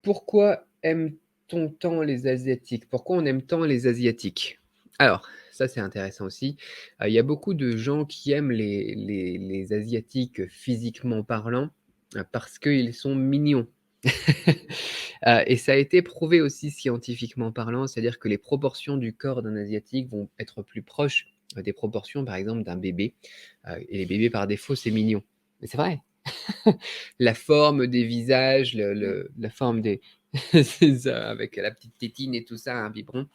Pourquoi aime-t-on tant les asiatiques? Pourquoi on aime tant les asiatiques? Alors, ça c'est intéressant aussi. Il y a beaucoup de gens qui aiment les asiatiques physiquement parlant, parce qu'ils sont mignons. Et ça a été prouvé aussi scientifiquement parlant, c'est-à-dire que les proportions du corps d'un asiatique vont être plus proches, des proportions par exemple d'un bébé, et les bébés par défaut c'est mignon. Mais c'est vrai! La forme des visages, la forme des c'est ça, avec la petite tétine et tout ça, un biberon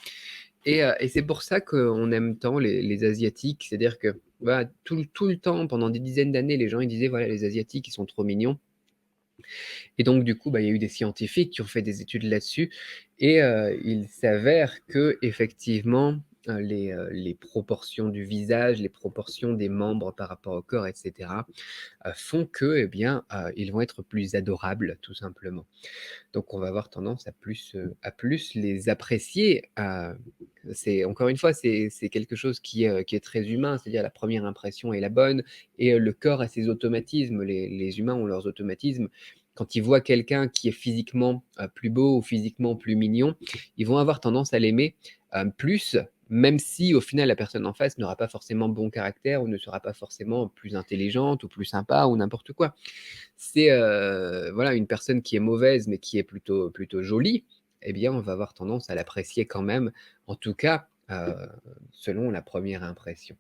et c'est pour ça qu'on aime tant les asiatiques. C'est-à-dire que, voilà, tout le temps, pendant des dizaines d'années, les gens, ils disaient: «Voilà, les asiatiques, ils sont trop mignons» et donc du coup, bah, il y a eu des scientifiques qui ont fait des études là-dessus et il s'avère qu'effectivement, les proportions du visage, les proportions des membres par rapport au corps et cetera, font que, eh bien, ils vont être plus adorables, tout simplement. Donc on va avoir tendance à plus les apprécier. C'est encore une fois, c'est quelque chose qui est très humain, c'est-à-dire la première impression est la bonne et le corps a ses automatismes. Les humains ont leurs automatismes. Quand ils voient quelqu'un qui est physiquement, plus beau ou physiquement plus mignon, ils vont avoir tendance à l'aimer, plus, même si au final la personne en face n'aura pas forcément bon caractère ou ne sera pas forcément plus intelligente ou plus sympa ou n'importe quoi. C'est, voilà, une personne qui est mauvaise, mais qui est plutôt jolie, eh bien, on va avoir tendance à l'apprécier quand même, en tout cas, selon la première impression.